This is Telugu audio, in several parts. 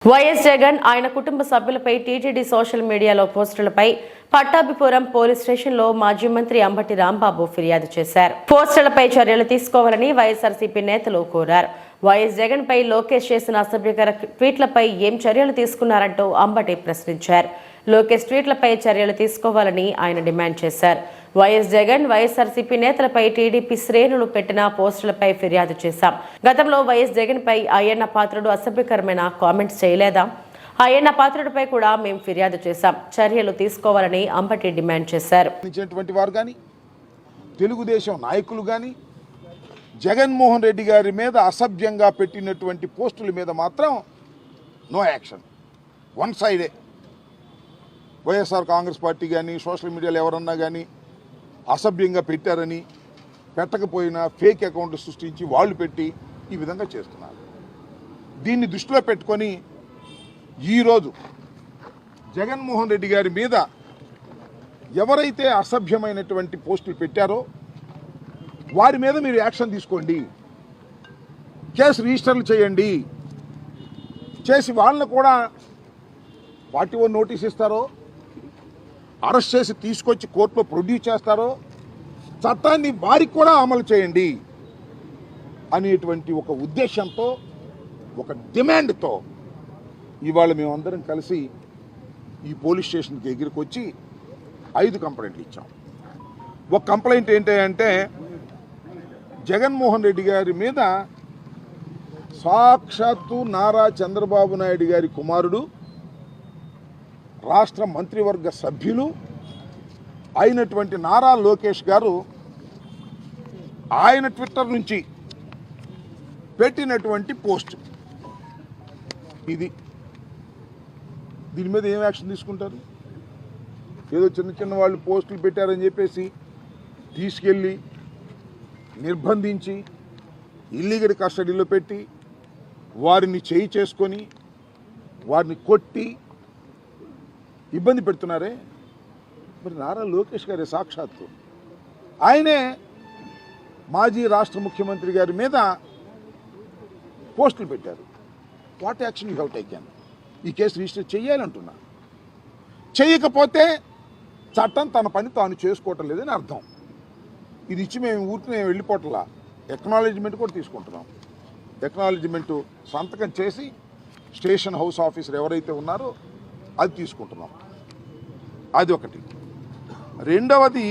వైఎస్ జగన్ ఆయన కుటుంబ సభ్యులపై టీటీడీ సోషల్ మీడియాలో పోస్టులపై పట్టాభిపురం పోలీస్ స్టేషన్లో మాజీ మంత్రి అంబటి రాంబాబు ఫిర్యాదు చేశారు. పోస్టులపై చర్యలు తీసుకోవాలని వైఎస్ఆర్సీపీ నేతలు కోరారు. వైఎస్ జగన్ పై లోకేష్ చేసిన అసభ్యకర ట్వీట్లపై ఏం చర్యలు తీసుకున్నారంటూ అంబటి ప్రశ్నించారు. లోకేష్ ట్వీట్లపై చర్యలు తీసుకోవాలని ఆయన డిమాండ్ చేశారు. వైఎస్ జగన్ వైఎస్ఆర్సీపీ నేతలపై టీడీపీ శ్రేణులు పెట్టిన పోస్టులపై ఫిర్యాదు చేశాం. గతంలో వైఎస్ జగన్ పై అయ్యన్న పాత్రుడు అసభ్యకరమైన కామెంట్స్ చేయలేదా? అయ్యన్న పాత్రుడిపై కూడా మేము ఫిర్యాదు చేశాం. చర్యలు తీసుకోవాలని అంబటి డిమాండ్ చేశారు. తెలుగుదేశం నాయకులు కానీ జగన్మోహన్ రెడ్డి గారి మీద అసభ్యంగా పెట్టినటువంటి పోస్టుల మీద మాత్రం నో యాక్షన్. వన్ సైడే. వైఎస్ఆర్ కాంగ్రెస్ పార్టీ కానీ సోషల్ మీడియాలో ఎవరన్నా కానీ అసభ్యంగా పెట్టారని, పెట్టకపోయినా ఫేక్ అకౌంట్ సృష్టించి వాళ్ళు పెట్టి ఈ విధంగా చేస్తున్నారు. దీన్ని దృష్టిలో పెట్టుకొని ఈరోజు జగన్మోహన్ రెడ్డి గారి మీద ఎవరైతే అసభ్యమైనటువంటి పోస్టులు పెట్టారో వారి మీద మీరు యాక్షన్ తీసుకోండి, కేసు రిజిస్టర్లు చేయండి, చేసి వాళ్ళని కూడా 41 నోటీస్ ఇస్తారో, అరెస్ట్ చేసి తీసుకొచ్చి కోర్టులో ప్రొడ్యూస్ చేస్తారో, చట్టాన్ని వారికి కూడా అమలు చేయండి అనేటువంటి ఒక ఉద్దేశంతో, ఒక డిమాండ్తో ఇవాళ మేమందరం కలిసి ఈ పోలీస్ స్టేషన్కి ఎగిరికొచ్చి 5 కంప్లైంట్లు ఇచ్చాం. ఒక కంప్లైంట్ ఏంటంటే జగన్మోహన్ రెడ్డి గారి మీద సాక్షాత్తు నారా చంద్రబాబు నాయుడు గారి కుమారుడు, రాష్ట్ర మంత్రివర్గ సభ్యులు అయినటువంటి నారా లోకేష్ గారు ఆయన ట్విట్టర్ నుంచి పెట్టినటువంటి పోస్ట్ ఇది. దీని మీద ఏం యాక్షన్ తీసుకుంటారు? ఏదో చిన్న చిన్న వాళ్ళు పోస్టులు పెట్టారని చెప్పేసి తీసుకెళ్ళి నిర్బంధించి ఇల్లీగల్ కస్టడీలో పెట్టి వారిని చేయి చేసుకొని వారిని కొట్టి ఇబ్బంది పెడుతున్నారే. మరి నారా లోకేష్ గారి సాక్షాత్తు ఆయనే మాజీ రాష్ట్ర ముఖ్యమంత్రి గారి మీద పోస్టులు పెట్టారు. What action you have taken? ఈ కేసు రిజిస్టర్ చేయాలంటున్నా. చేయకపోతే చట్టం తన పని తాను చేసుకోవటం లేదని అర్థం. ఇది ఇచ్చి మేము ఊరికి వెళ్ళిపోవట్లా, ఎక్నాలెడ్జ్మెంట్ కూడా తీసుకుంటున్నాం. ఎక్నాలెడ్జ్మెంట్ సంతకం చేసి స్టేషన్ హౌస్ ఆఫీసర్ ఎవరైతే ఉన్నారో అది తీసుకుంటున్నాం. అది ఒకటి. రెండవది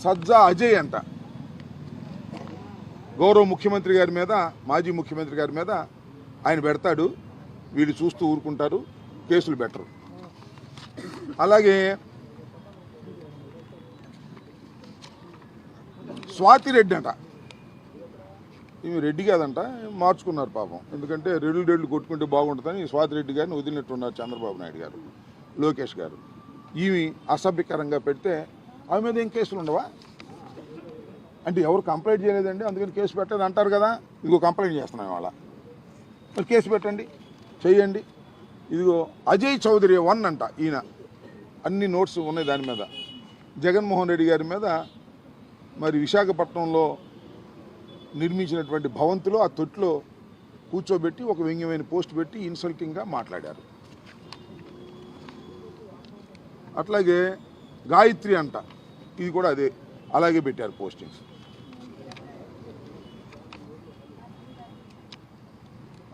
సజ్జా అజయ్ అంట, గౌరవ ముఖ్యమంత్రి గారి మీద, మాజీ ముఖ్యమంత్రి గారి మీద ఆయన పెడతాడు, వీళ్ళు చూస్తూ ఊరుకుంటారు, కేసులు పెట్టరు. అలాగే స్వాతి రెడ్డి అంట, ఈమె రెడ్డి కాదంట, మార్చుకున్నారు పాపం. ఎందుకంటే రెడ్లు కొట్టుకుంటే బాగుంటుందని స్వాతి రెడ్డి గారిని వదిలినట్టున్నారు చంద్రబాబు నాయుడు గారు, లోకేష్ గారు. ఈమె అసభ్యకరంగా పెడితే ఆమె మీద ఏం కేసులు ఉండవా? అంటే ఎవరు కంప్లైంట్ చేయలేదండి అందుకని కేసు పెట్టలేదు అంటారు కదా. ఇదిగో కంప్లైంట్ చేస్తున్నాం వాళ్ళ, మరి కేసు పెట్టండి, చెయ్యండి. ఇదిగో అజయ్ చౌదరి 1 అంట, ఈయన అన్ని నోట్స్ ఉన్నాయి దాని మీద. జగన్మోహన్ రెడ్డి గారి మీద మరి విశాఖపట్నంలో నిర్మించినటువంటి భవంతిలో ఆ తొట్టులో కూర్చోబెట్టి ఒక వ్యంగ్యమైన పోస్ట్ పెట్టి ఇన్సల్టింగ్గా మాట్లాడారు. అట్లాగే గాయత్రి అంట, ఇది కూడా అదే, అలాగే పెట్టారు పోస్టింగ్స్.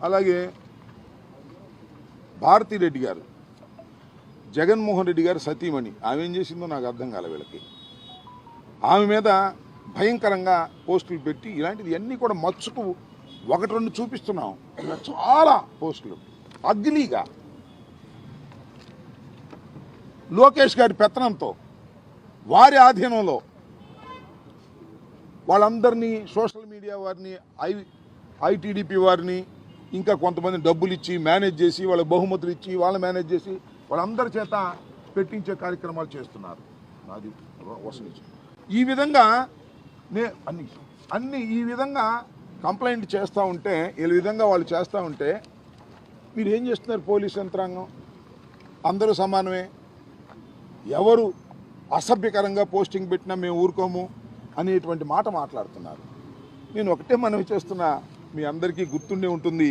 అలాగే భారతిరెడ్డి గారు, జగన్మోహన్ రెడ్డి గారు సతీమణి, ఆమె ఏం చేసిందో నాకు అర్థం కాలే వీళ్ళకి. ఆమె మీద భయంకరంగా పోస్టులు పెట్టి ఇలాంటిది అన్నీ కూడా మచ్చుకు 1-2 చూపిస్తున్నాం. ఇలా చాలా పోస్టులు అగ్లీగా లోకేష్ గారి పెత్తనంతో, వారి ఆధీనంలో వాళ్ళందరినీ, సోషల్ మీడియా వారిని, ఐటీడీపీ వారిని, ఇంకా కొంతమంది డబ్బులు ఇచ్చి మేనేజ్ చేసి, వాళ్ళ బహుమతులు ఇచ్చి వాళ్ళని మేనేజ్ చేసి వాళ్ళందరి చేత పెట్టించే కార్యక్రమాలు చేస్తున్నారు. అది వసూలు. ఈ విధంగా అన్ని ఈ విధంగా కంప్లైంట్ చేస్తూ ఉంటే, ఈ విధంగా వాళ్ళు చేస్తూ ఉంటే మీరు ఏం చేస్తున్నారు? పోలీస్ యంత్రాంగం అందరూ సమానమే. ఎవరు అసభ్యకరంగా పోస్టింగ్ పెట్టినా మేము ఊరుకోము అనేటువంటి మాట మాట్లాడుతున్నారు. నేను ఒకటే మనవి చేస్తున్నా, మీ అందరికీ గుర్తుండే ఉంటుంది